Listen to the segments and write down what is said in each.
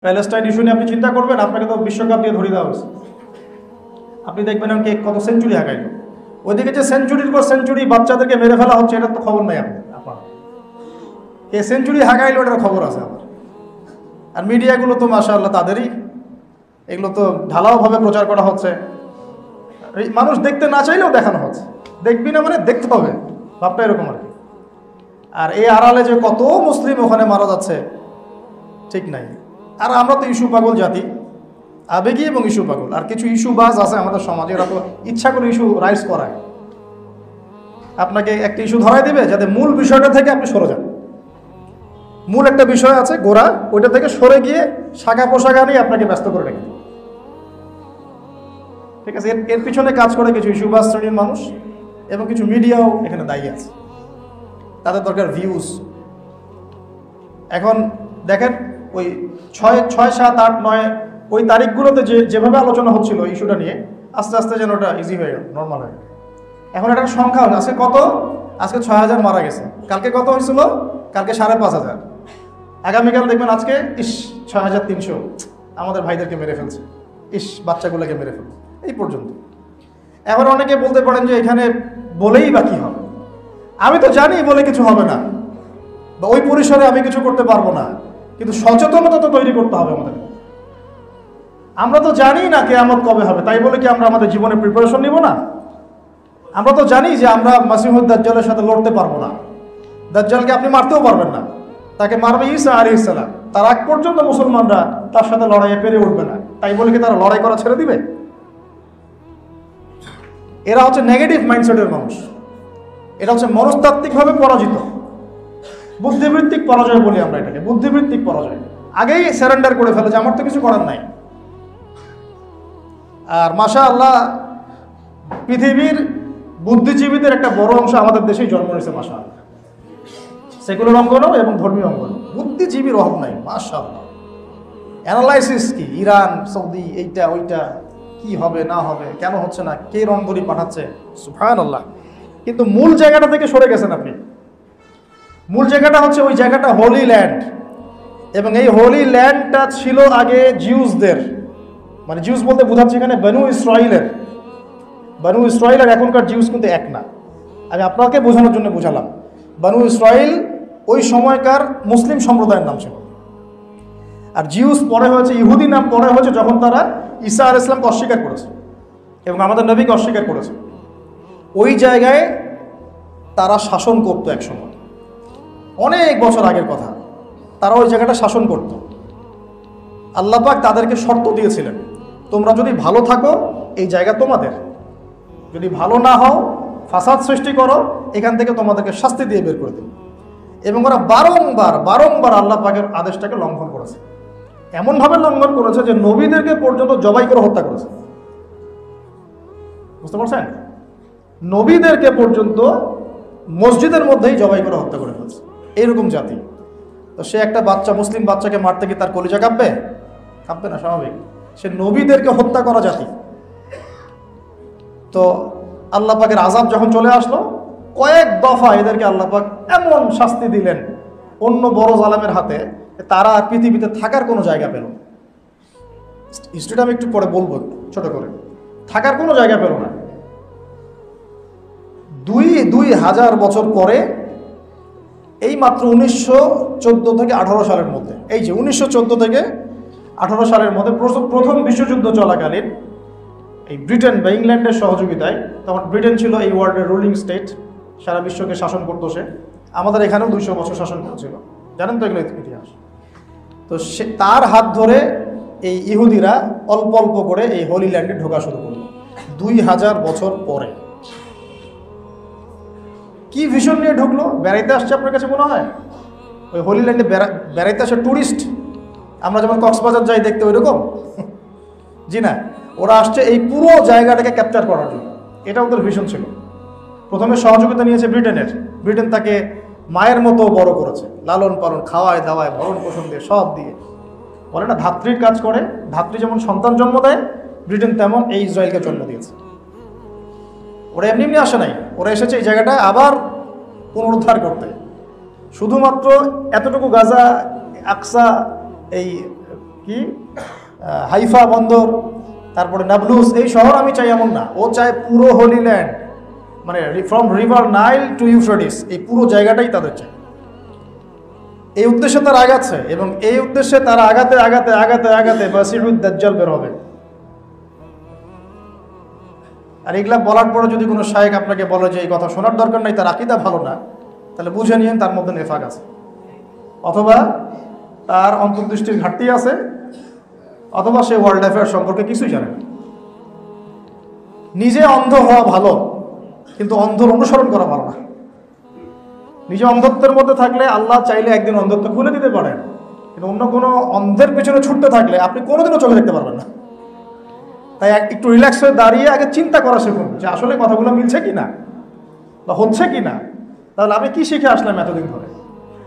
Palestine issue নিয়ে আপনি চিন্তা করবেন, আপনাকে তো বিশ্বকাপ দিয়ে ধরে দেওয়া হয়েছে। আপনি দেখবেন কে কত সেঞ্চুরি হাঁকাইল, ওইদিকে যে সেঞ্চুরির পর সেঞ্চুরি বাচ্চাদেরকে মেরে ফেলা হচ্ছে, এটার তো খবর নাই আপনার। কে সেঞ্চুরি হাঁকাইল ওটার খবর আছে আমার। আর মিডিয়াগুলো তো মাশাআল্লাহ তাদেরই, এগুলো তো ঢালাওভাবে প্রচার করা হচ্ছে। মানুষ দেখতে না চাইলেও দেখানো হচ্ছে, দেখবি না মানে দেখতে হবে, ভাবটা এরকম আর কি। আর এই আড়ালে যে কত মুসলিম ওখানে মারা যাচ্ছে ঠিক নাই। আর আমরা তো ইস্যু পাগল জাতি, আবেগী এবং ইস্যু পাগল। আর কিছু ইস্যুবাজ আছে আমাদের সমাজে, এরা তো ইচ্ছা করে ইস্যু রাইজ করায়। আপনাকে একটা ইস্যু ধরাই দিবে যাতে মূল বিষয়টা থেকে আপনি সরে যান। মূল একটা বিষয় আছে গোড়া, ওইটা থেকে সরে গিয়ে শাখা পোশাখা নিয়ে আপনাকে ব্যস্ত করে রেখে, ঠিক আছে। এর পিছনে কাজ করে কিছু ইস্যুবাজ শ্রেণীর মানুষ, এবং কিছু মিডিয়াও এখানে দায়ী আছে। তাদের দরকার ভিউজ। এখন দেখেন ওই 6, 7, 8, 9 ওই তারিখগুলোতে যেভাবে আলোচনা হচ্ছিল ইস্যুটা নিয়ে, আস্তে আস্তে যেন ওটা ইজি হয়ে গেল, নর্মাল হয়ে গেল। এখন একটা সংখ্যা হলো, আজকে কত? আজকে 6000 মারা গেছে। কালকে কত হয়েছিল? কালকে 5500। আগামীকাল দেখবেন আজকে 6300 আমাদের ভাইদেরকে মেরে ফেলছে, বাচ্চাগুলোকে মেরে ফেলছে, এই পর্যন্ত। এখন অনেকে বলতে পারেন যে এখানে বলেই বা কি হবে, আমি তো জানি বলে কিছু হবে না, বা ওই পরিসরে আমি কিছু করতে পারবো না, কিন্তু সচেতনতা তো তৈরি করতে হবে আমাদের। আমরা তো জানি না কিয়ামত কবে হবে, তাই বলে কি আমরা আমাদের জীবনে প্রিপারেশন নিব না? আমরা তো জানি যে আমরা মাসিহুদ দাজ্জালের সাথে লড়তে পারবো না। দাজ্জালকে আপনি মারতেও পারবেন না, তাকে মারবে ঈসা আলাইহিস সালাম। তার আগ পর্যন্ত মুসলমানরা তার সাথে লড়াইয়ে পেরে উঠবে না, তাই বলে কি তারা লড়াই করা ছেড়ে দিবে? এরা হচ্ছে নেগেটিভ মাইন্ডসেটের মানুষ, এটা হচ্ছে মনস্তাত্ত্বিকভাবে পরাজিত, বুদ্ধিবৃত্তিক পরাজয় বলি আমরা এটাকে, বুদ্ধিবৃত্তিক পরাজয়। আগেই সারেন্ডার করে ফেলে যে আমার তো কিছু করার নাই। আর মাশাআল্লাহ পৃথিবীর বুদ্ধিজীবীদের একটা বড় অংশ আমাদের দেশেই জন্ম নিয়েছে মাশাআল্লাহ, সেকুলার অঙ্গনও এবং ধর্মীয় অঙ্গন, বুদ্ধিজীবীর অভাব নাই মাশাআল্লাহ। অ্যানালাইসিস কি, ইরান সৌদি এইটা ওইটা কি হবে না হবে, কেন হচ্ছে না, কে রংধরি পাঠাচ্ছে, সুবহানাল্লাহ। কিন্তু মূল জায়গাটা থেকে সরে গেছেন আপনি। মূল জায়গাটা হচ্ছে ওই জায়গাটা হোলি ল্যান্ড, এবং এই হোলি ল্যান্ডটা ছিল আগে জিউসদের, মানে জিউস বলতে বোঝাচ্ছে এখানে বনু ইসরাইলের। বনু ইসরাইল আর এখনকার জিউস কিন্তু এক না, আমি আপনাকে বোঝানোর জন্য বুঝালাম। বনু ইসরাইল ওই সময়কার মুসলিম সম্প্রদায়ের নাম ছিল, আর জিউস পরে হয়েছে, ইহুদি নাম পরে হয়েছে যখন তারা ঈসা আলাইহিস সালামকে অস্বীকার করেছে এবং আমাদের নবীকে অস্বীকার করেছে। ওই জায়গায় তারা শাসন করতো এক সময়, অনেক বছর আগের কথা। তারা ওই জায়গাটা শাসন করত। আল্লাহ পাক তাদেরকে শর্ত দিয়েছিলেন, তোমরা যদি ভালো থাকো এই জায়গা তোমাদের, যদি ভালো না হও ফাসাদ সৃষ্টি করো এখান থেকে তোমাদেরকে শাস্তি দিয়ে বের করে দেব। এবং ওরা বারংবার আল্লাহ পাকের আদেশটাকে লঙ্ঘন করেছে, এমনভাবে লঙ্ঘন করেছে যে নবীদেরকে পর্যন্ত জবাই করে হত্যা করেছে। বুঝতে পারছেন? নবীদেরকে পর্যন্ত মসজিদের মধ্যেই জবাই করে হত্যা করে ফেলছে, এইরকম জাতি। তো সে একটা বাচ্চা, মুসলিম বাচ্চাকে মারতে কি তার কলিজা কাঁপবে? কাঁপবে না, স্বাভাবিক। সে নবীদেরকে হত্যা করা জাতি। তো আল্লাহ পাকের আযাব যখন চলে আসলো, কয়েক দফা এদেরকে আল্লাহ পাক এমন শাস্তি দিলেন অন্য বড় জালেমের হাতে, তারা আর পৃথিবীতে থাকার কোনো জায়গা পেল না। হিস্ট্রিটা আমি একটু পরে বলবো ছোট করে। থাকার কোনো জায়গা পেল না। 2000 বছর পরে, এই মাত্র 1914 থেকে 18 সালের মধ্যে, এই যে 1914 থেকে 18 সালের মধ্যে প্রথম বিশ্বযুদ্ধ চলাকালীন এই ব্রিটেন বা ইংল্যান্ডের সহযোগিতায়, তখন ব্রিটেন ছিল এই ওয়ার্ল্ডের রুলিং স্টেট, সারা বিশ্বকে শাসন করতো সে। আমাদের এখানেও 200 বছর শাসন করেছিল, জানেন তো এগুলো ইতিহাস। তো সে তার হাত ধরে এই ইহুদিরা অল্প অল্প করে এই হোলি ল্যান্ডে ঢোকা শুরু করলো 2000 বছর পরে। কি ভিশন নিয়ে ঢুকলো? বেড়াইতে আসছে আপনার কাছে মনে হয়? ওই হোলি ল্যান্ডে বেড়াইতে আসে ট্যুরিস্ট, আমরা যেমন কক্সবাজার যাই দেখতে, ওই রকম? জি না, ওরা আসছে এই পুরো জায়গাটাকে ক্যাপচার করার জন্য, এটা ওদের ভিশন ছিল। প্রথমে সহযোগিতা নিয়েছে ব্রিটেনের, ব্রিটেন তাকে মায়ের মতো বড় করেছে, লালন পালন, খাওয়ায় দাওয়ায়, ভরণ পোষণ দিয়ে, সব দিয়ে। বলে না ধাত্রীর কাজ করে, ধাত্রী যেমন সন্তান জন্ম দেয়, ব্রিটেন তেমন এই ইসরায়েলকে জন্ম দিয়েছে। ওরা এমনি এমনি আসে নাই, ওরা এসেছে এই জায়গাটায় আবার পুনরুদ্ধার করতে। শুধুমাত্র এতটুকু গাজা, আকসা, এই কি হাইফা বন্দর, তারপরে নাবলুস, এই শহর আমি চাই এমন না। ও চায় পুরো হোলি ল্যান্ড, মানে from river Nile to Euphrates, এই পুরো জায়গাটাই তাদের চাই। এই উদ্দেশ্যে তারা আগাচ্ছে, এবং এই উদ্দেশ্যে তারা আগাতে আগাতে আগাতে আগাতে মাসিহুদ দাজ্জাল বের হবে। আর এগুলা বলার পরে যদি কোনো শায়েখ আপনাকে বলে যে এই কথা শোনার দরকার নাই, তার আকীদা ভালো না, তাহলে বুঝে নিয়েন তার মধ্যে নেফাক আছে, অথবা তার অন্তর্দৃষ্টির ঘাটতি আছে, অথবা সে ওয়ার্ল্ড অ্যাফেয়ার সম্পর্কে কিছুই জানে না। নিজে অন্ধ হওয়া ভালো, কিন্তু অন্ধর অনুসরণ করা ভালো না। নিজে অন্ধত্বের মধ্যে থাকলে আল্লাহ চাইলে একদিন অন্ধত্ব খুলে দিতে পারেন, কিন্তু অন্য কোনো অন্ধের পিছনে ছুটতে থাকলে আপনি কোনোদিনও চোখে দেখতে পারবেন না। তাই একটু রিল্যাক্স হয়ে দাঁড়িয়ে আগে চিন্তা করা শিখুন যে আসলে কথাগুলো মিলছে কি না বা হচ্ছে কি না। তাহলে আমি কি শিখে আসলাম এতদিন ধরে?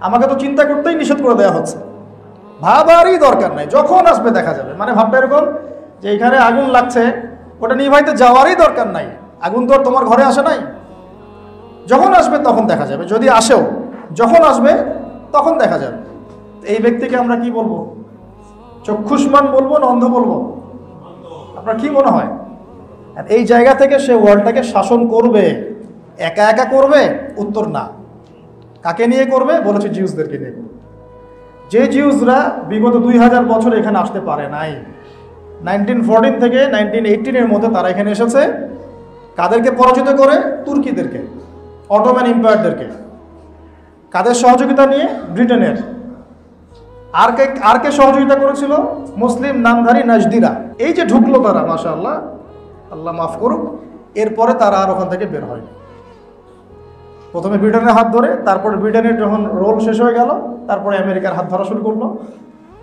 আমাকে তো চিন্তা করতেই নিষেধ করে দেওয়া হচ্ছে। ভাবারই দরকার নাই, যখন আসবে দেখা যাবে। মানে ভাবটা এরকম যে এখানে আগুন লাগছে, ওটা নিভাইতে যাওয়ারই দরকার নাই। আগুন তো আর তোমার ঘরে আসে নাই, যখন আসবে তখন দেখা যাবে। যদি আসেও, যখন আসবে তখন দেখা যাবে। এই ব্যক্তিকে আমরা কি বলবো? চক্ষুষ্মান বলবো না অন্ধ বলবো? আপনার কি মনে হয়? আর এই জায়গা থেকে সে ওয়ার্ল্ডটাকে শাসন করবে, একা একা করবে? উত্তর না। কাকে নিয়ে করবে? বলেছে জিউসদেরকে নিয়ে করবে। যে জিউসরা বিগত 2000 বছর এখানে আসতে পারে নাই, 1914 থেকে 1918 মধ্যে তারা এখানে এসেছে। কাদেরকে পরাজিত করে? তুর্কিদেরকে, অটোম্যান এম্পায়ারদেরকে। কাদের সহযোগিতা নিয়ে? ব্রিটেনের। আর কে সহযোগিতা করেছিল? মুসলিম নামধারী নাজদিরা। এই যে ঢুকলো তারা, মাশাআল্লাহ, আল্লাহ মাফ করুক, এরপরে তারা আর ওখান থেকে বের হয়নি। প্রথমে ব্রিটেনের হাত ধরে, তারপরে ব্রিটেনের যখন রোল শেষ হয়ে গেল, তারপরে আমেরিকার হাত ধরা শুরু করলো।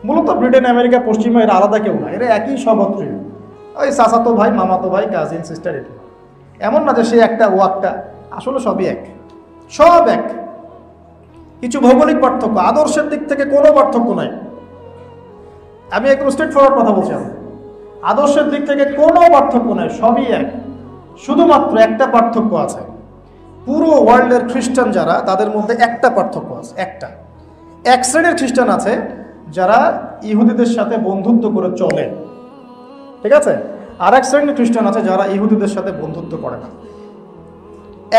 মূলত ব্রিটেন, আমেরিকা, পশ্চিমা এরা আলাদা কেউ না, এরা একই সহত্রীয়, ওই চাচাতো ভাই, মামাতো ভাই, কাজিন, সিস্টার। এটা এমন না যে সে একটা ও একটা, আসলে সবই এক, সব এক। কিছু ভৌগোলিক পার্থক্য, আদর্শের দিক থেকে কোনো পার্থক্য নাই। আমি একদম স্ট্রেট ফরওয়ার্ড কথা বলছি। আদর্শের দিক থেকে কোনো পার্থক্য নাই, সবই এক। শুধুমাত্র একটা পার্থক্য আছে, পুরো ওয়ার্ল্ডের খ্রিস্টান যারা, তাদের মধ্যে একটা পার্থক্য আছে, একটা। এক শ্রেণীর খ্রিস্টান আছে যারা ইহুদিদের সাথে বন্ধুত্ব করে চলে, ঠিক আছে? আর এক শ্রেণীর খ্রিস্টান আছে যারা ইহুদিদের সাথে বন্ধুত্ব করে না।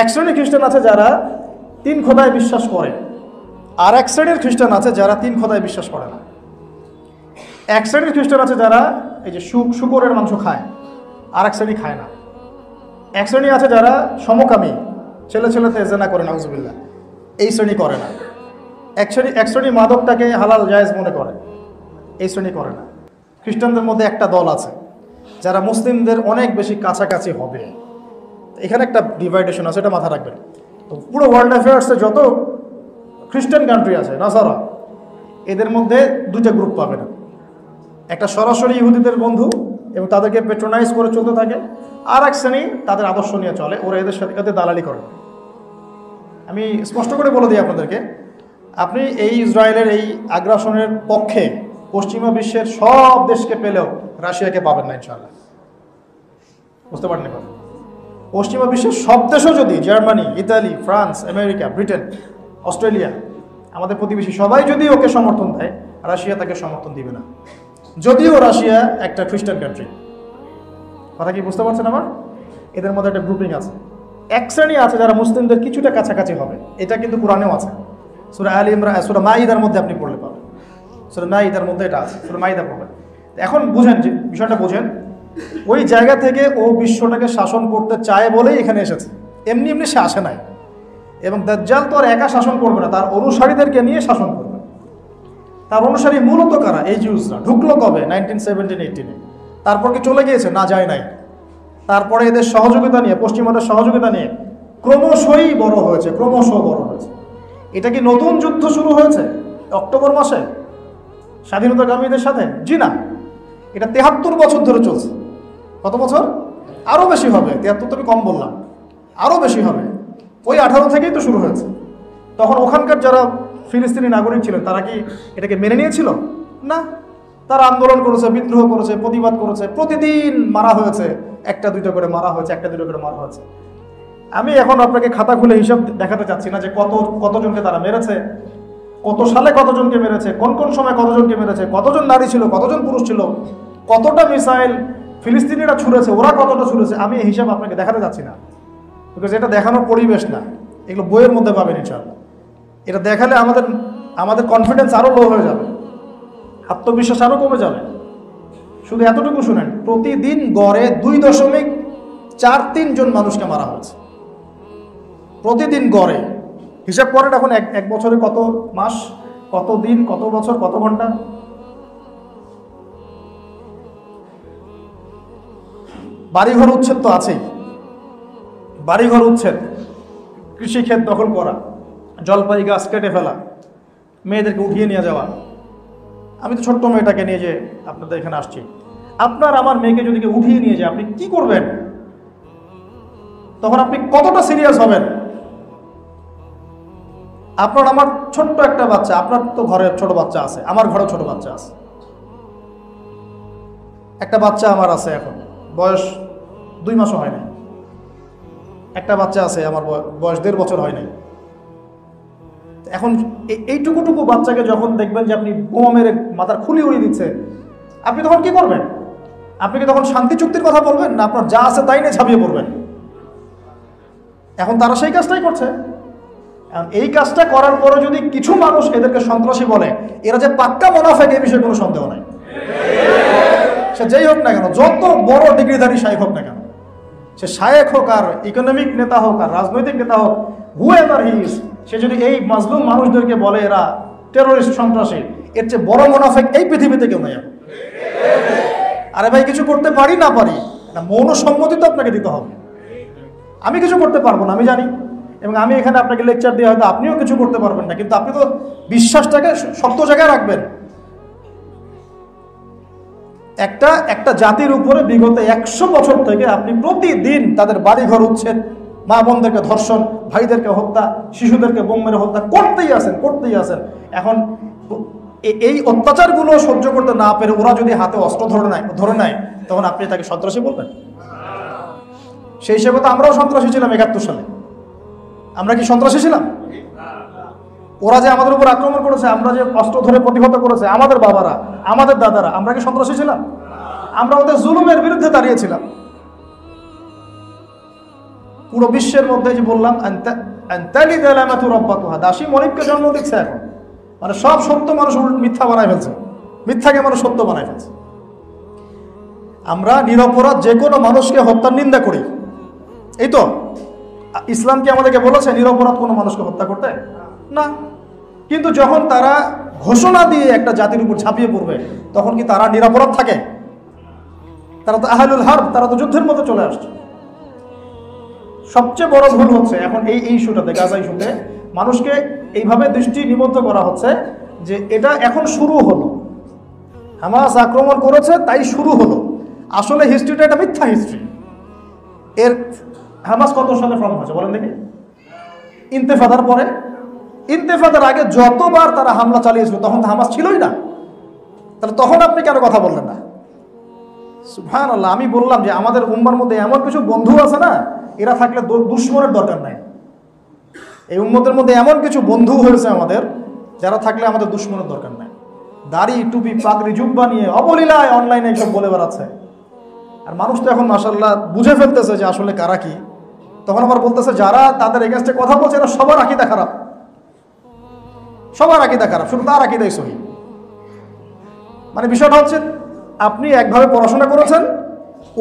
এক শ্রেণীর খ্রিস্টান আছে যারা 3 খোদায় বিশ্বাস করে, আর এক শ্রেণীর খ্রিস্টান আছে যারা 3 খোদায় বিশ্বাস করে না। এক শ্রেণীর খ্রিস্টান আছে যারা এই যে শুকরের মাংস খায়, আর এক শ্রেণী খায় না। এক শ্রেণী আছে যারা সমকামী, ছেলেতে জেনা করে, নাউজুবিল্লাহ, এই শ্রেণী করে না। এক শ্রেণী মাদকটাকে হালাল জায়েজ মনে করে, এই শ্রেণী করে না। খ্রিস্টানদের মধ্যে একটা দল আছে যারা মুসলিমদের অনেক বেশি কাছাকাছি হবে। এখানে একটা ডিভাইডেশন আছে, এটা মাথায় রাখবেন। তো পুরো ওয়ার্ল্ড অ্যাফেয়ার্সে যত খ্রিস্টান কান্ট্রি আছে, নাসারা, এদের মধ্যে 2টা গ্রুপ পাবেন। একটা সরাসরি ইহুদিদের বন্ধু এবং তাদেরকে পেট্রোনাইজ করে চলতে থাকে, আর এক শ্রেণী তাদের আদর্শ নিয়ে চলে, ওরা এদের সাথে এদের দালালি করে। আমি স্পষ্ট করে বলে দিই আপনাদেরকে, আপনি এই ইসরায়েলের এই আগ্রাসনের পক্ষে পশ্চিমা বিশ্বের সব দেশকে পেলেও রাশিয়াকে পাবেন না ইনশাআল্লাহ। বুঝতে পারেন? পশ্চিমা বিশ্বের সব দেশও যদি, Germany, Italy, France, America, Britain, Australia, আমাদের প্রতিবেশী সবাই যদি ওকে সমর্থন দেয়, রাশিয়া তাকে সমর্থন দিবে না, যদিও রাশিয়া একটা খ্রিস্টান কান্ট্রি। কথা কি বুঝতে পারছেন আমার? এদের মধ্যে একটা গ্রুপিং আছে। এক শ্রেণী আছে যারা মুসলিমদের কিছুটা কাছাকাছি হবে, এটা কিন্তু কোরআনেও আছে। সূরা আলী ইমরান, সূরা মাইদার মধ্যে আপনি পড়লে পাবেন, সূরা মাইদার মধ্যে এটা আছে, সূরা মাইদা পড়বেন। এখন বুঝেন, যে বিষয়টা বুঝেন, ওই জায়গা থেকে ও বিশ্বটাকে শাসন করতে চায় বলেই এখানে এসেছে, এমনি এমনি সে আসে নাই। এবং দাজ্জাল তো আর একা শাসন করবে না, তার অনুসারীদেরকে নিয়ে শাসন করবে। তার অনুসারী মূলত কারা? এই জিউসরা। ঢুকলো কবে? 1917-18। তারপর কি চলে গিয়েছে? না, যায় নাই। তারপরে এদের সহযোগিতা নিয়ে, পশ্চিমাদের সহযোগিতা নিয়ে ক্রমশই বড় হয়েছে, ক্রমশ বড় হয়েছে। এটা কি নতুন যুদ্ধ শুরু হয়েছে অক্টোবর মাসে স্বাধীনতাকামীদের সাথে? জি না, এটা 73 বছর ধরে চলছে। কত বছর? আরও বেশি হবে। 73 তো আমি কম বললাম, আরও বেশি হবে। ওই 18 থেকেই তো শুরু হয়েছে। তখন ওখানকার যারা ফিলিস্তিনি নাগরিক ছিলেন তারা কি এটাকে মেনে নিয়েছিল? না, তারা আন্দোলন করেছে, বিদ্রোহ করেছে, প্রতিবাদ করেছে। প্রতিদিন মারা হয়েছে, 1-2 করে মারা হয়েছে, 1-2 করে মারা হয়েছে। আমি এখন আপনাকে খাতা খুলে হিসাব দেখাতে চাচ্ছি না যে কতজনকে তারা মেরেছে। কত সালে কতজনকে মেরেছে, কোন কোন সময় কতজনকে মেরেছে, কতজন নারী ছিল, কতজন পুরুষ ছিল, কতটা মিসাইল ফিলিস্তিনিরা ছুঁড়েছে, ওরা কতটা ছুঁড়েছে, আমি এই হিসাব আপনাকে দেখাতে যাচ্ছি না, বিকজ এটা দেখানোর পরিবেশ না। এগুলো বইয়ের মধ্যে পাবেন ইনশাআল্লাহ। এটা দেখালে আমাদের কনফিডেন্স আরও লো হয়ে যাবে, আত্মবিশ্বাস আরও কমে যাবে। শুধু এতটুকু শুনেন, প্রতিদিন গড়ে 2.43 জন মানুষকে মারা হয়েছে প্রতিদিন গড়ে। হিসাব করেন এখন এক বছরে কত মাস, কত দিন, কত বছর, কত ঘন্টা। বাড়িঘর উচ্ছেদ তো আছেই, বাড়িঘর উচ্ছেদ, কৃষিক্ষেত দখল করা, জলপাই গাছ কেটে ফেলা, মেয়েদেরকে উঠিয়ে নিয়ে যাওয়া। আমি তো ছোট্ট মেয়েটাকে নিয়ে যে আপনাদের এখানে আসছি, আপনার আমার মেয়েকে যদি কেউ উঠিয়ে নিয়ে যায় আপনি কি করবেন? তখন আপনি কতটা সিরিয়াস হবেন? আপনার আমার ছোট্ট একটা বাচ্চা, আপনার তো ঘরে ছোট বাচ্চা আছে, আমার ঘরে ছোট বাচ্চা আছে, একটা বাচ্চা আমার আছে, এখন বয়স 2 মাসও হয় নাই, একটা বাচ্চা আছে আমার বয়স 1.5 বছর হয় নাই। এখন এইটুকুটুকু বাচ্চাকে যখন দেখবেন যে আপনি বোমা মেরে মাথার খুলি উড়িয়ে দিচ্ছে, আপনি তখন কি করবেন? আপনি কি তখন শান্তি চুক্তির কথা বলবেন, না আপনার যা আছে তাই নিয়ে ঝাঁপিয়ে পড়বেন? এখন তারা সেই কাজটাই করছে। এই কাজটা করার পরে যদি কিছু মানুষ এদেরকে সন্ত্রাসী বলে, এরা যে পাক্কা মুনাফিক এই বিষয়ে কোনো সন্দেহ নাই। সে যেই হোক না কেন, যত বড় ডিগ্রিধারী শায়েখ হোক না কেন, সে শায়েখ হোক আর ইকোনমিক নেতা হোক আর রাজনৈতিক নেতা হোক, হুএভার হি ইজ, সে যদি এই মাজলুম মানুষদেরকে বলে এরা টেরোরিস্ট, সন্ত্রাসী, এর চেয়ে বড় মুনাফিক এই পৃথিবীতে কেউ নাই। আরে ভাই, কিছু করতে পারি না পারি না, মৌন সম্মতি তো আপনাকে দিতে হবে। আমি কিছু করতে পারবো না, আমি জানি, এবং আমি এখানে আপনাকে লেকচার দিয়ে হয়তো আপনিও কিছু করতে পারবেন না, কিন্তু আপনি তো বিশ্বাসটাকে শক্ত জায়গায় রাখবেন। একটা জাতির উপরে বিগত 100 বছর থেকে আপনি প্রতিদিন তাদের বাড়িঘর উচ্ছেদ, মা বোনদেরকে ধর্ষণ, ভাইদেরকে হত্যা, শিশুদেরকে বোম মেরে হত্যা করতেই আছেন। এখন এই অত্যাচারগুলো সহ্য করতে না পেরে ওরা যদি হাতে অস্ত্র ধরে নেয়, তখন আপনি তাকে সন্ত্রাসী বলবেন? সেই হিসেবে তো আমরাও সন্ত্রাসী ছিলাম 71 সালে। আমরা কি সন্ত্রাসী ছিলাম? ওরা যে আমাদের উপর আক্রমণ করেছে, আমরা যে অস্ত্র ধরে প্রতিহত করেছে, আমাদের বাবারা, আমাদের দাদারা, আমরা কি সন্ত্রাসী ছিলাম? আমরা ওদের জুলুমের বিরুদ্ধে দাঁড়িয়েছিলাম। পুরো বিশ্বের মধ্যে যে বললাম, দাসী মনিবকে জন্ম দিচ্ছে এখন, মানে সব সত্য মানুষ মিথ্যা বানায় ফেলছে, মিথ্যাকে মানুষ সত্য বানায় ফেলছে। আমরা নিরপরাধ যে কোনো মানুষকে হত্যার নিন্দা করি, এই তো। ইসলাম কি আমাদেরকে বলেছে নিরপরাধ কোনো মানুষকে হত্যা করতে? না। কিন্তু যখন তারা ঘোষণা দিয়ে একটা জাতির উপর ঝাঁপিয়ে পড়বে, তখন কি তারা নিরপরাধ থাকে? তারা তো আহলুল হারব, তারা তো যুদ্ধের মধ্যে চলে আসছে। সবচেয়ে বড় ভুল হচ্ছে এখন এই ইস্যুটাতে, গাজা ইস্যুতে মানুষকে এইভাবে দৃষ্টি নিবদ্ধ করা হচ্ছে যে এটা এখন শুরু হলো, হামাস আক্রমণ করেছে তাই শুরু হলো। আসলে হিস্ট্রিটা এটা মিথ্যা হিস্ট্রি। এর হামাস কত সালে ফর্ম হয়েছে বলেন দেখি? ইন্তেফাদার পরে। ইন্তেফাদার আগে যতবার তারা হামলা চালিয়েছিল তখন তো হামাস ছিলই না, তাহলে তখন আপনি কেন কথা বললেন না? সুবহানাল্লাহ। আমি বললাম যে আমাদের উম্মার মধ্যে এমন কিছু বন্ধু আছে না, এরা থাকলে দুশ্মনের দরকার নাই। এই উম্মতের মধ্যে এমন কিছু বন্ধু হয়েছে আমাদের, যারা থাকলে আমাদের দুশ্মনের দরকার নাই। দাড়ি, টুপি, পাগড়ি, জুব্বা নিয়ে অবলীলায় অনলাইনে এইসব বলে বেড়াচ্ছে। আর মানুষ তো এখন মাশাআল্লাহ বুঝে ফেলতেছে যে আসলে কারা কি। তখন আবার বলতেছে যারা তাদের এগেইনস্টে কথা বলছে এরা সবার আকীদা খারাপ, সবার আকীদা খারাপ, শুধু তার আকীদাই সহি। মানে বিষয়টা হচ্ছে, আপনি একভাবে পড়াশোনা করেছেন,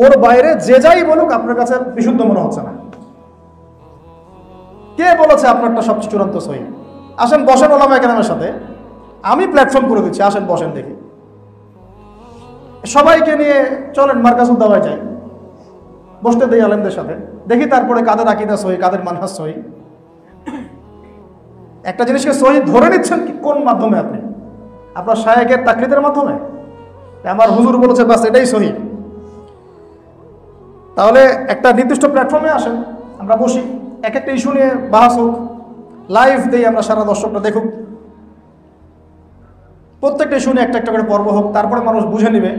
ওর বাইরে যে যাই বলুক আপনার কাছে বিশুদ্ধ মনে হচ্ছে না। কে বলেছে আপনারটা সবচেয়ে চূড়ান্ত সহি? আসেন বসেন ওলামায়ে কেরামের সাথে, আমি প্ল্যাটফর্ম করে দিচ্ছি, আসেন বসেন দেখি। সবাইকে নিয়ে চলেন মার্কাজুদ দাওয়ায় যাই, বসতে দেই আলেমদের সাথে, দেখি তারপরে কাদের আকীদা সহি, কাদের মানহাজ সহি। একটা জিনিসকে সহি ধরে নিচ্ছেন কোন মাধ্যমে? আপনি আপনার শায়েখের তাকলিদের মাধ্যমে? আমার হুজুর বলেছে বাস এটাই সহি। তাহলে একটা নির্দিষ্ট প্ল্যাটফর্মে আসেন, আমরা বসি, এক একটা ইস্যু নিয়ে বাহাস হোক, লাইভ দেই আমরা, সারা দর্শকরা দেখুক, প্রত্যেকটা ইস্যু নিয়ে একটা একটা করে পর্ব হোক। তারপরে মানুষ বুঝে নেবে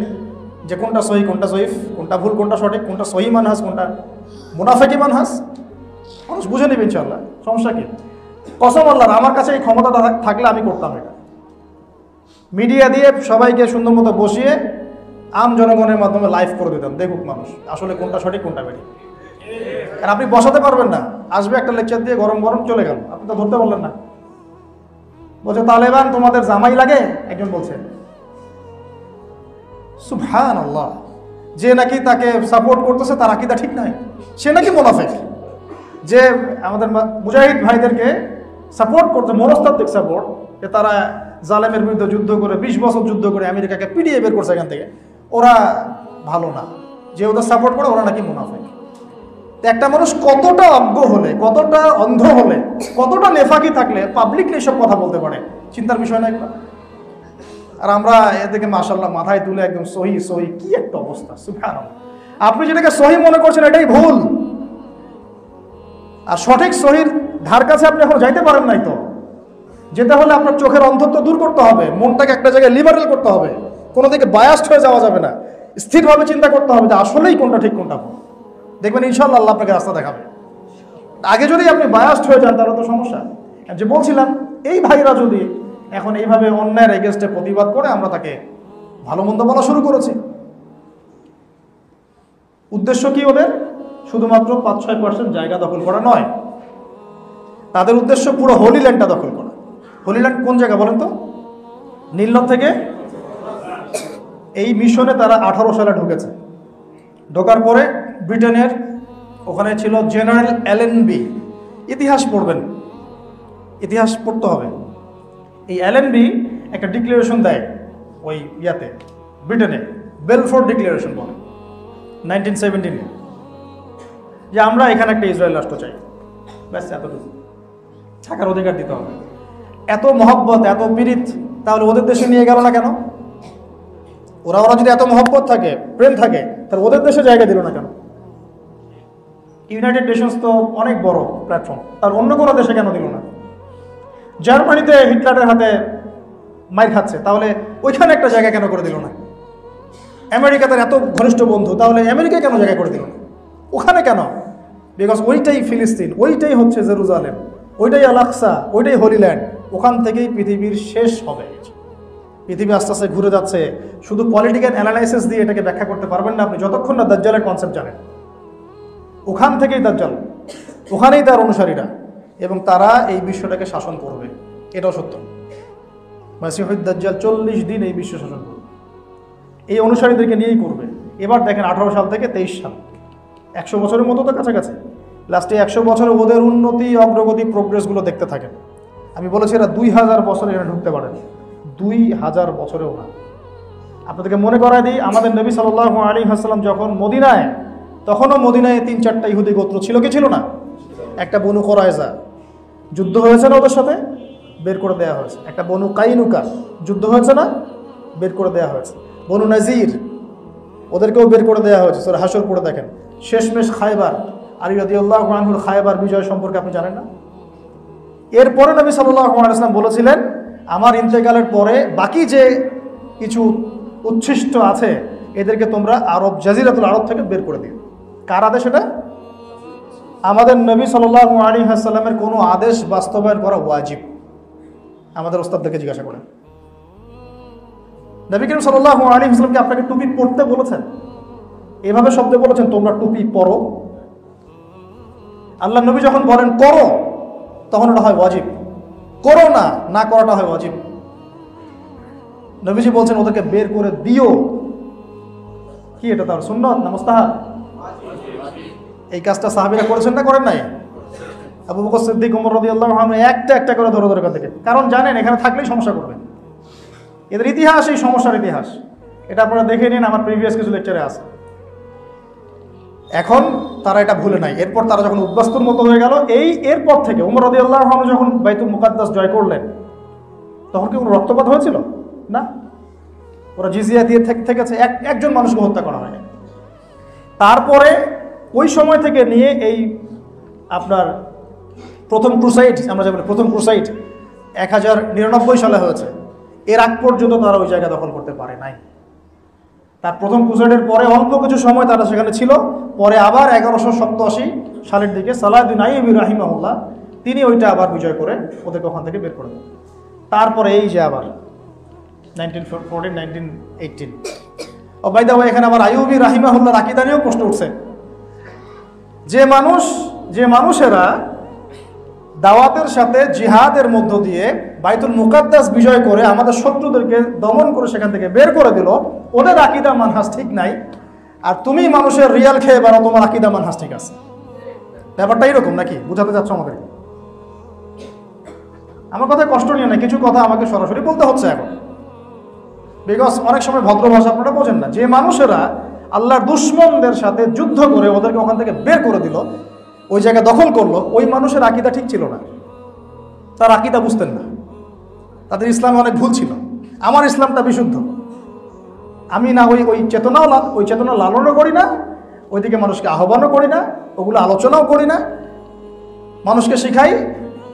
যে কোনটা সহি, কোনটা জয়ীফ, কোনটা ভুল, কোনটা সঠিক, কোনটা সহি মানহাজ, কোনটা মুনাফিকি মানহাজ। মানুষ বুঝে নেবে ইনশাআল্লাহ, সমস্যা কি? কসম আল্লাহর, আমার কাছে এই ক্ষমতাটা থাকলে আমি করতাম এটা। মিডিয়া দিয়ে সবাইকে সুন্দর মতো বসিয়ে আম জনগণের মাধ্যমে লাইভ করে দিতাম, দেখুক মানুষ আসলে কোনটা সঠিক কোনটা বেঠিক। আর আপনি বসাতে পারবেন না, আসবে একটা লেকচার দিয়ে গরম গরম চলে গেল, আপনি তো ধরতে পারলেন না। বলছে তালেবান তোমাদের জামাই লাগে, একজন বলছে। সুবহানাল্লাহ, যে নাকি তাকে সাপোর্ট করতেছে তার আকীদা ঠিক নাই, সে নাকি মুনাফিক। যে আমাদের মুজাহিদ ভাইদেরকে সাপোর্ট করছে, মনস্তাত্ত্বিক সাপোর্ট, যে তারা জালেমের বিরুদ্ধে যুদ্ধ করে 20 বছর যুদ্ধ করে আমেরিকাকে পিটিয়ে বের করছে এখান থেকে, ওরা ভালো না, যে ওদের সাপোর্ট করে ওরা নাকি মুনাফিক। একটা মানুষ কতটা অজ্ঞ হলে, কতটা অন্ধ হলে, কতটা নেফাকি থাকলে পাবলিকলি এসব কথা বলতে পারে, চিন্তার বিষয় না একটা। আর আমরা এদিকে মাশাআল্লাহ মাথায় তুলে একদম সহি সহি, কি একটা অবস্থা! সুবহানাল্লাহ, আপনি যেটাকে সহি মনে করছেন এটাই ভুল, আর সঠিক সহির ধার কাছে আপনি এখন যাইতে পারেন নাই। তো যেতে হলে আপনার চোখের অন্ধত্ব দূর করতে হবে, মনটাকে একটা জায়গায় লিবারেল করতে হবে, কোনো দিকে বায়াসড হয়ে যাওয়া যাবে না, স্থিরভাবে চিন্তা করতে হবে যে আসলেই কোনটা ঠিক কোনটা ভুল। দেখবেন ইনশাআল্লাহ আল্লাহ আপনাকে রাস্তা দেখাবে। আগে যদি আপনি বায়াসড হয়ে যান তাহলে তো সমস্যা। যে বলছিলাম, এই ভাইরা যদি এখন এইভাবে অন্যায়ের এগেইনস্টে প্রতিবাদ করে, আমরা তাকে ভালো মন্দ বলা শুরু করেছি। উদ্দেশ্য কি ওদের? শুধুমাত্র 5-6% জায়গা দখল করা নয়, তাদের উদ্দেশ্য পুরো হোলি ল্যান্ডটা দখল করা। হোলি ল্যান্ড কোন জায়গা বলেন তো? নীলনদ থেকে এই মিশনে তারা 18 সালে ঢুকেছে। ঢোকার পরে ব্রিটেনের ওখানে ছিল জেনারেল এলেনবি। ইতিহাস পড়বেন, ইতিহাস পড়তে হবে। এই এলেনবি একটা ডিক্লারেশন দেয় ওই ইয়াতে, ব্রিটেনে বেলফোর্ড ডিক্লারেশন বলে 1917, যে আমরা এখানে একটা ইসরায়েল রাষ্ট্র চাই, ব্যাস এতটুকু। থাকার অধিকার দিতে হবে। এত মহব্বত, এত পীড়িত, তাহলে ওদের দেশে নিয়ে গেল না কেন? ওরা যদি এত মহব্বত থাকে, প্রেম থাকে, তাহলে ওদের দেশে জায়গা দিল না কেন? ইউনাইটেড নেশনস তো অনেক বড় প্ল্যাটফর্ম, আর অন্য কোনো দেশে কেন দিল না? জার্মানিতে হিটলারের হাতে মাইর খাচ্ছে, তাহলে ওইখানে একটা জায়গা কেন করে দিল না? আমেরিকা তার এত ঘনিষ্ঠ বন্ধু, তাহলে আমেরিকায় কেন জায়গা করে দিল না? ওখানে কেন? বিকজ ওইটাই ফিলিস্তিন, ওইটাই হচ্ছে জেরুজালেম, ওইটাই আল আকসা, ওইটাই হোলি ল্যান্ড। ওখান থেকেই পৃথিবীর শেষ হবে। পৃথিবী আস্তে আস্তে ঘুরে যাচ্ছে। শুধু পলিটিক্যাল অ্যানালাইসিস দিয়ে এটাকে ব্যাখ্যা করতে পারবেন না আপনি, যতক্ষণ না দাজ্জালের কনসেপ্ট জানেন। ওখান থেকেই দাজ্জাল, ওখানেই তার অনুসারীরা, এবং তারা এই বিশ্বটাকে শাসন করবে, এটাও সত্য। মাসিহুদ দাজ্জাল 40 দিন এই বিশ্ব শাসন করবে, এই অনুসারীদেরকে নিয়েই করবে। এবার দেখেন 18 সাল থেকে 23 সাল, 100 বছরের মতো তো কাছাকাছি। লাস্টে 100 বছরে ওদের উন্নতি, অগ্রগতি, প্রোগ্রেসগুলো দেখতে থাকেন। আমি বলেছি এরা 2000 বছরে এরা ঢুকতে পারেন, 2000 বছরেও না। আপনাদেরকে মনে করায় দিই, আমাদের নবী সাল্লাল্লাহু আলাইহি ওয়াসাল্লাম যখন মদিনায়, তখনও মদিনায় 3-4টা ইহুদি গোত্র ছিল কি ছিল না? একটা বনু কুরাইজা, যুদ্ধ হয়েছে না ওদের সাথে, বের করে দেওয়া হয়েছে। একটা বনু কাইনুকা, যুদ্ধ হয়েছে না, বের করে দেওয়া হয়েছে। বনু নাজির, ওদেরকেও বের করে দেওয়া হয়েছে। সূরা হাশর পড়ে দেখেন। শেষমেশ খায়বার, আলী রাদিয়াল্লাহু আনহুর খায়বার বিজয় সম্পর্কে আপনি জানেন না? এরপরে নবী সাল্লাল্লাহু আলাইহি ওয়াসাল্লাম বলেছিলেন, আমার ইন্তেকালের পরে বাকি যে কিছু উচ্ছিষ্ট আছে এদেরকে তোমরা আরব, জাজিরাতুল আরব থেকে বের করে দিও। কার আদেশ এটা? আমাদের নবী সাল্লাল্লাহু আলাইহি ওয়াসাল্লামের কোনো আদেশ বাস্তবায়ন করা ওয়াজিব। আমাদের ওস্তাদদেরকে জিজ্ঞাসা করেন, নবী করিম সাল্লাল্লাহু আলাইহি ওয়াসাল্লাম কি আপনাকে টুপি পরতে বলেছেন? এভাবে শব্দে বলেছেন তোমরা টুপি পরো? আল্লাহ নবী যখন বলেন করো, তখন ওটা হয় ওয়াজিব। করো না, না করাটা হয় ওয়াজিব। নবীজি বলছেন ওদেরকে বের করে দিও, কি এটা তার সুন্নত না মুস্তাহাব? এই কাজটা সাহাবীরা করেছেন না করেন নাই? আবু বকর সিদ্দিক, ওমর রাদিয়াল্লাহু আনহু একটা একটা করে ধরে ধরে থেকে, কারণ জানেন এখানে থাকলেই সমস্যা করবে। এদের ইতিহাস, এই সমস্যার ইতিহাস, এটা আপনারা দেখে নিন, আমার প্রিভিয়াস কিছু লেকচারে আছে। এখন তারা এটা ভুলে নাই। এরপর তারা যখন উদ্বাস্তুর মতো হয়ে গেল, এরপর থেকে ওমর রাদিয়াল্লাহু আনহু যখন বাইতুল মুকাদ্দাস জয় করলেন, তখন কি কোনো রক্তপাত হয়েছিল? না, ওরা জিজিয়া দিয়ে থেকেছে, একজন মানুষকে হত্যা করা হয়নি। তারপরে ওই সময় থেকে নিয়ে এই আপনার প্রথম ক্রুসাইড, আমরা যে বলি প্রথম ক্রুসাইড 1099 সালে হয়েছে, এর আগ পর্যন্ত তারা ওই জায়গা দখল করতে পারে নাই। তার প্রথম ক্রুসাইডের পরে অল্প কিছু সময় তারা সেখানে ছিল, পরে আবার 1187 সালের দিকে সালাহউদ্দিন আইয়ুবী রাহিমাহুল্লাহ তিনি ওইটা আবার বিজয় করে ওদেরকে ওখান থেকে বের করে দেন। তারপরে এই যে আবার 1914, 1918 বাই দা ওয়ে, এখানে আবার আইয়ুবী রাহিমাহুল্লাহর আকীদা নিয়েও প্রশ্ন উঠছে। যে মানুষেরা দাওয়াতের সাথে জিহাদের মধ্য দিয়ে বাইতুল মুকাদ্দাস বিজয় করে আমাদের শত্রুদেরকে দমন করে সেখান থেকে বের করে দিল, ওদের আকীদা মানহাজ ঠিক নাই, আর তুমি মানুষের রিয়াল খেয়ে বেড়ো, তোমার আকীদা মানহাজ ঠিক আছে। ব্যাপারটা এরকম নাকি? বুঝাতে চাচ্ছ আমাদেরকে? আমার কথায় কষ্ট নিয়ে না, কিছু কথা আমাকে সরাসরি বলতে হচ্ছে এখন, বিকজ অনেক সময় ভদ্র ভাষা আপনারা বোঝেন না। যে মানুষেরা আল্লাহর দুশমনদের সাথে যুদ্ধ করে ওদেরকে ওখান থেকে বের করে দিল, ওই জায়গা দখল করলো, ওই মানুষের আকীদা ঠিক ছিল না, তার আকীদা বুঝতেন না, তাদের ইসলামে অনেক ভুল ছিল। আমার ইসলামটা বিশুদ্ধ, আমি না ওই চেতনা লালনও করি না, ওইদিকে মানুষকে আহ্বানও করি না, ওগুলো আলোচনাও করি না। মানুষকে শিখাই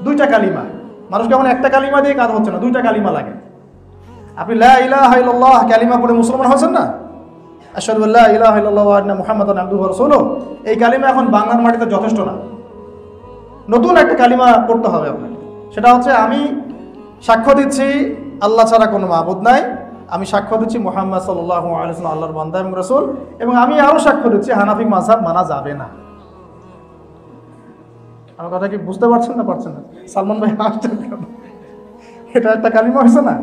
দুইটা কালিমা, মানুষকে এখন একটা কালিমা দিয়ে কাজ হচ্ছে না, দুইটা কালিমা লাগে। আপনি লা ইলাহা ইল্লাল্লাহ কালিমা পড়ে মুসলমান হয়েছেন না, আশহাদু আল্লা ইলাহা ইল্লাল্লাহ ওয়া আন্না মুহাম্মাদান আবদুহু ওয়া রাসূলুহু, এই কালিমা এখন বাংলার মাটিতে যথেষ্ট না, নতুন একটা কালিমা পড়তে হবে আপনাকে। সেটা হচ্ছে আমি সাক্ষ্য দিচ্ছি আল্লাহ ছাড়া কোনো মাবুদ নাই, আমি সাক্ষ্য দিচ্ছি মুহাম্মদ সাল্লাল্লাহু আলাইহি ওয়াসাল্লাম আল্লাহর বান্দা এবং রাসূল, এবং আমি আরও সাক্ষ্য দিচ্ছি হানাফি মাযহাব মানা যাবে না। আমার কথা কি বুঝতে পারছেন না? পারছেন না? সালমান ভাই হাসছেন কেন? এটা একটা কালিমা হয়েছে না?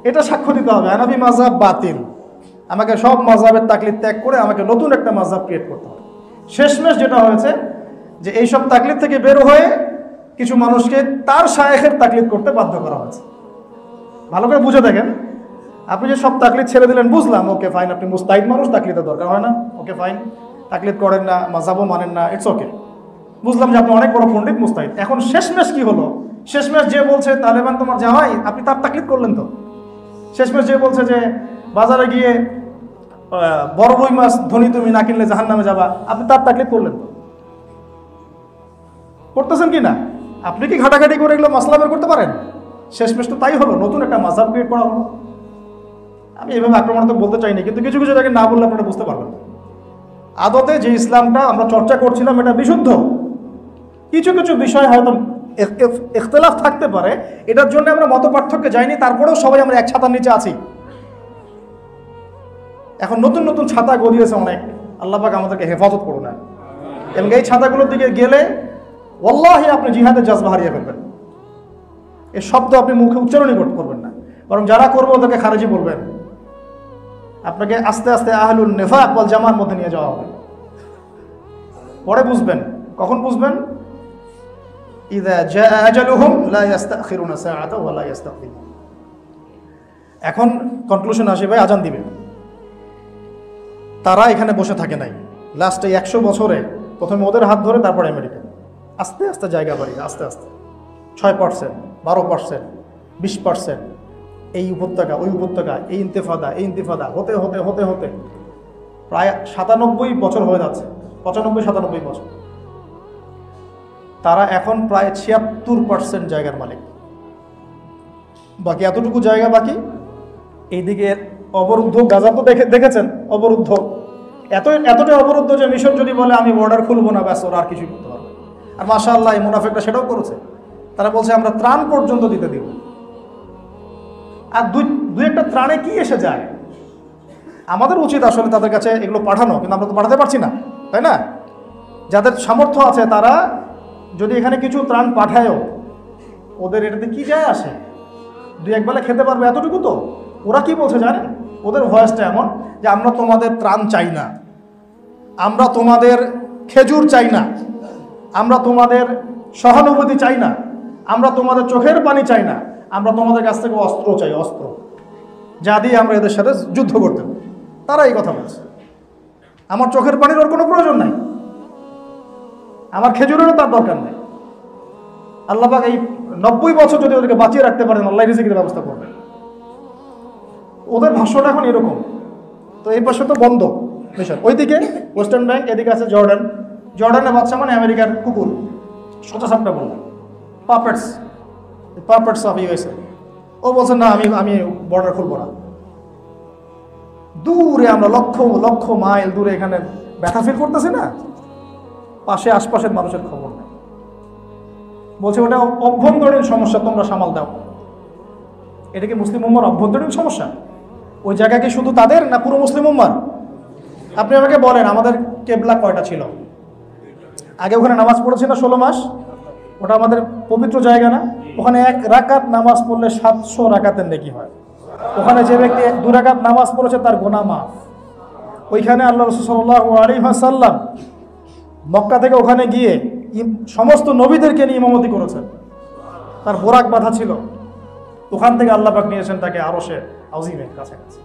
এটা সাক্ষ্য দিতে হবে হানাফি মাযহাব বাতিল, আমাকে সব মাযহাবের তাকলিদ ত্যাগ করে আমাকে নতুন একটা মাযহাব ক্রিয়েট করতে হবে। শেষমেশ যেটা হয়েছে যে এইসব তাকলিদ থেকে বের হয়ে কিছু মানুষকে তার শায়েখের তাকলিদ করতে বাধ্য করা হয়েছে। ভালো করে বুঝে দেখেন, আপনি যে সব তাকলিদ ছেড়ে দিলেন, বুঝলাম, ওকে ফাইন, আপনি মুস্তাহিদ মানুষ, তাকলিদের দরকার হয় না, ওকে ফাইন, তাকলিদ করেন না, মাযহাবও মানেন না, ইটস ওকে, বুঝলাম যে আপনি অনেক বড় পণ্ডিত, মুস্তাহিদ। এখন শেষমেশ কি হলো? শেষমেশ যে বলছে তালেবান তোমার জামাই, আপনি তার তাকলিদ করলেন তো। শেষমেশ যে বলছে যে বাজারে গিয়ে বড় রুই মাছ ধনী তুমি না কিনলে জাহান্নামে যাবা, আপনি তার তাকলিদ করলেন তো। করতেছেন কি না? আপনি কি ঘাটাঘাটি করে এগুলো মাসলা বের করতে পারেন? শেষমেশ তো তাই হলো, নতুন একটা মাযহাব ক্রিয়েট করা হলো। আমি এভাবে আক্রমণাত্মক বলতে চাইনি, কিন্তু কিছু কিছু জায়গায় না বললে আপনারা বুঝতে পারবেন। আদতে যে ইসলামটা আমরা চর্চা করছিলাম এটা বিশুদ্ধ, কিছু কিছু বিষয় হয়তো ইখতিলাফ থাকতে পারে, এটার জন্য আমরা মত পার্থক্যে যাইনি, তারপরেও সবাই আমরা এক ছাতার নিচে আছি। এখন নতুন নতুন ছাতা গড়িয়েছে অনেক, আল্লাহ পাক আমাদেরকে হেফাজত করুন না। এবং এই ছাতাগুলোর দিকে গেলে ওয়াল্লাহি আপনি জিহাদের জাজবা হারিয়ে ফেলবেন। এই শব্দ আপনি মুখে উচ্চারণই করবেন না, বরং যারা করবে ওদেরকে খারেজি বলবেন। আপনাকে আস্তে আস্তে আহলুন নিফাক ওয়াল জামার মধ্যে নিয়ে যাওয়া হবে। পরে বুঝবেন। কখন বুঝবেন? ইযা জাআ আজালুহুম লা ইস্তাখিরুনা সাআতা ওয়া লা ইস্তাকদিমুন। এখন কনক্লুশন আসে ভাই, আজান দিবে। তারা এখানে বসে থাকে নাই, লাস্টে 100 বছরে প্রথমে ওদের হাত ধরে তারপর আমেরিকা, আস্তে আস্তে জায়গা বাড়িয়ে আস্তে আস্তে 6%, 12%, 20%, এই উপত্যকা ওই উপত্যকা, এই ইন্তিফাদা হতে হতে হতে হতে প্রায় 97 বছর হয়ে যাচ্ছে, 95-97 বছর। তারা এখন প্রায় 76% জায়গার মালিক। বাকি এতটুকু জায়গা বাকি। এইদিকে অবরুদ্ধ, গাজা তো দেখেছেন অবরুদ্ধ, এতটাই অবরুদ্ধ যে মিশর যদি বলে আমি বর্ডার খুলবো না, ব্যাস ওরা আর কিছুই করতে পারবে। আর মাশাআল্লাহ এই মুনাফিকরা সেটাও করেছে, তারা বলছে আমরা ত্রাণ পর্যন্ত দিতে দিব। আর দুই একটা ত্রাণে কি এসে যায়? আমাদের উচিত আসলে তাদের কাছে এগুলো পাঠানো, কিন্তু আমরা তো পাঠাতে পারছি না, তাই না? যাদের সামর্থ্য আছে তারা যদি এখানে কিছু ত্রাণ পাঠায়ও, ওদের এটাতে কি যায় আসে? 2-1 বেলা খেতে পারবে, এতটুকু তো। ওরা কি বলছে জানেন? ওদের ভয়েসটা এমন যে আমরা তোমাদের ত্রাণ চাই না, আমরা তোমাদের খেজুর চাই না, আমরা তোমাদের সহানুভূতি চাই না, আমরা তোমাদের চোখের পানি চাই না, আমরা তোমাদের কাছ থেকে অস্ত্র চাই, অস্ত্র যা দিয়ে আমরা এদের সাথে যুদ্ধ করতে পারি। তারা এই কথা বলছে। আমার চোখের পানির ওর কোনো প্রয়োজন নাই, আমার খেজুরেরও তার দরকার নেই। আল্লাহ পাক এই 90 বছর যদি ওদেরকে বাঁচিয়ে রাখতে পারেন, আল্লাহ রিজিকের ব্যবস্থা করবেন। ওদের ভাষ্যটা এখন এরকম। তো এই পাশে তো বন্ধ মিশন, ওইদিকে ওয়েস্টার্ন ব্যাংক, এদিকে আছে জর্ডান। জর্ডানের বাচ্চা মানে আমেরিকার কুকুর, সোজা সাপটা বললাম, পাপেটস অফ ইউএসএ। ও বলছে না, আমি বর্ডার খুলবো না। দূরে আমরা লক্ষ লক্ষ মাইল দূরে এখানে ব্যথা ফিল করতেছি না, পাশে আশপাশের মানুষের খবর নেই। বলছে ওটা অভ্যন্তরীণ সমস্যা, তোমরা সামাল দাও। এটা কি মুসলিম উম্মার অভ্যন্তরীণ সমস্যা? ওই জায়গা কি শুধু তাদের না পুরো মুসলিম উম্মার? আপনি আমাকে বলেন, আমাদের কেবলা কয়টা ছিল? আগে ওখানে নামাজ পড়েছি না 16 মাস, ওটা আমাদের পবিত্র জায়গা না? ওখানে 1 রাকাত নামাজ পড়লে 700 রাকাতের নেকি হয়। ওখানে যে ব্যক্তি 2 রাকাত নামাজ পড়েছে তার গুনাহ মাফ। ওইখানে আল্লাহ রাসূল সাল্লাল্লাহু আলাইহি ওয়াসাল্লাম মক্কা থেকে ওখানে গিয়ে সমস্ত নবীদেরকে নিয়ে ইমামতি করেছেন, তার বোরাক বাঁধা ছিল। ওখান থেকে আল্লাহ পাক নিয়েছেন তাকে আরশে আযীমের কাছাকাছি।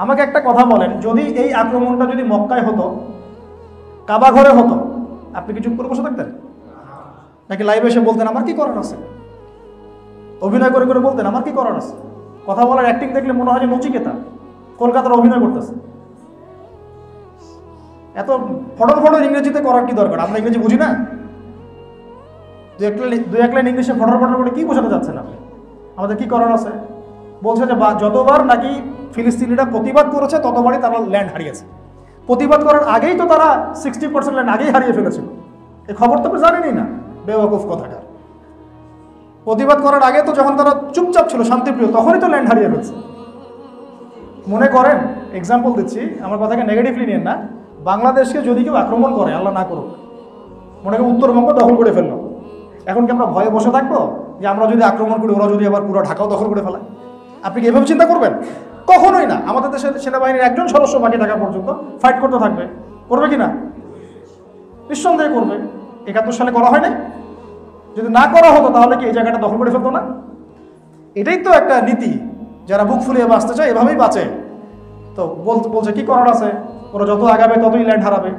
আমাকে একটা কথা বলেন, যদি এই আক্রমণটা যদি মক্কায় হতো, কাবা ঘরে হতো, আপনি কি চুপ করে বসে থাকতেন? নাকি লাইভে এসে বলতেন আমার কি করার আছে? অভিনয় করে করে বলতেন আমার কি করার আছে? কথা বলার অ্যাক্টিং দেখলে মনে হয় যে নচিকেতা কলকাতার অভিনয় করতেছে। এত ফটল ফটল ইংরেজিতে করার কি দরকার? আমরা ইংরেজি বুঝি না? দু এক লাইন ইংলিশে ফটল ফটল করে কি বোঝাতে যাচ্ছেন আপনি? আমাদের কি করার আছে? বলছে যে যতবার নাকি ফিলিস্তিনিরা প্রতিবাদ করেছে ততবারই তারা ল্যান্ড হারিয়েছে। প্রতিবাদ করার আগেই তো তারা 60% ল্যান্ড আগেই হারিয়ে ফেলেছিল। এই খবর তো আপনি জানেনই না, বেওয়াকুফ কথাকার। প্রতিবাদ করার আগে তো যখন তারা চুপচাপ ছিল, শান্তিপ্রিয়, তখনই তো ল্যান্ড হারিয়ে ফেলছে। মনে করেন, এক্সাম্পল দিচ্ছি, আমার কথাকে নেগেটিভলি নিয়েন না, বাংলাদেশকে যদি কেউ আক্রমণ করে, আল্লাহ না করুক, মনে করেন উত্তরবঙ্গ দখল করে ফেললো, এখন কি আমরা ভয়ে বসে থাকবো যে আমরা যদি আক্রমণ করি ওরা যদি আবার পুরো ঢাকাও দখল করে ফেলায়? আপনি কি এভাবে চিন্তা করবেন? কখনোই না। আমাদের দেশের সেনাবাহিনীর একজন সদস্য বাকি থাকা পর্যন্ত ফাইট করতে থাকবে। করবে কি না? নিঃসন্দেহে করবে। 71 সালে করা হয় না? যদি না করা হতো তাহলে কি এই জায়গাটা দখল করে ফেলতো না? এটাই তো একটা নীতি, যারা বুক ফুলিয়ে বাঁচতে চায় এভাবেই বাঁচে। তো বলছে কি করার আছে? ওরা যত আগাবে ততই ল্যান্ড হারাবে।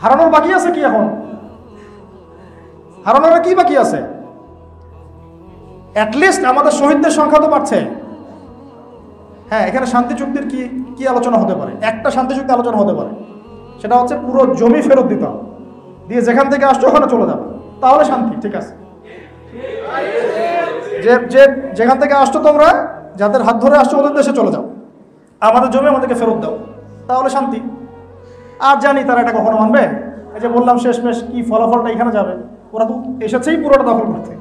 হারানোর বাকি আছে কি? এখন হারানোর কি বাকি আছে? অ্যাটলিস্ট আমাদের শহীদদের সংখ্যা তো বাড়ছে। হ্যাঁ, এখানে শান্তি চুক্তির কি আলোচনা হতে পারে? একটা শান্তি চুক্তি আলোচনা হতে পারে, সেটা হচ্ছে পুরো জমি ফেরত দিতে হবে, দিয়ে যেখান থেকে আসছো ওখানে চলে যাবে, তাহলে শান্তি। ঠিক আছে, যেখান থেকে আসছো তোমরা, যাদের হাত ধরে আসছো ওদের দেশে চলে যাও, আমাদের জমি আমাদেরকে ফেরত দাও, তাহলে শান্তি। আর জানি তারা এটা কখনো মানবে? এই যে বললাম শেষমেশ কি ফলাফলটা এখানে যাবে। ওরা তো এসেছেই পুরোটা দখল করতে,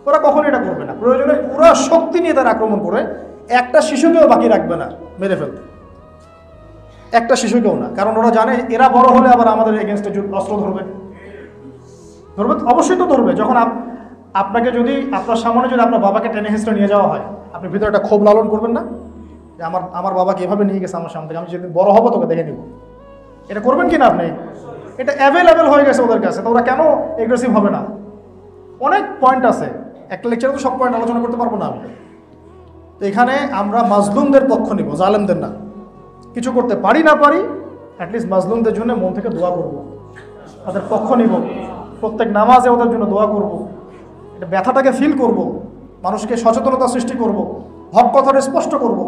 ওরা কখনো এটা করবে না। প্রয়োজনে পুরো শক্তি নিয়ে তারা আক্রমণ করে একটা শিশুকেও বাকি রাখবে না মেরে ফেলতে, একটা শিশুকেও না। কারণ ওরা জানে এরা বড় হলে আবার আমাদের এগেনস্টে অস্ত্র ধরবে। অবশ্যই তো ধরবে। যখন আপনাকে যদি আপনার সামনে যদি আপনার বাবাকে টেনে হিস্ট্রে নিয়ে যাওয়া হয়, আপনি ভিতরে একটা ক্ষোভ লালন করবেন না যে আমার বাবাকে এভাবে নিয়ে গেছে আমার সামনে থেকে, আমি যেদিন বড় হবো তোকে দেখে নিব? এটা করবেন কি না আপনি? এটা অ্যাভেলেবেল হয়ে গেছে ওদের কাছে, তো ওরা কেন এগ্রেসিভ হবে না? অনেক পয়েন্ট আছে, একটা লেকচারে তো সব পয়েন্ট আলোচনা করতে পারবো না আমি। তো এখানে আমরা মাজলুমদের পক্ষ নিব, জালেমদের না। কিছু করতে পারি না পারি, অ্যাটলিস্ট মাজলুমদের জন্য মন থেকে দোয়া করব, তাদের পক্ষ নিব, প্রত্যেক নামাজে ওদের জন্য দোয়া করব, এটা ব্যথাটাকে ফিল করব, মানুষকে সচেতনতা সৃষ্টি করব, হক কথাটা স্পষ্ট করব।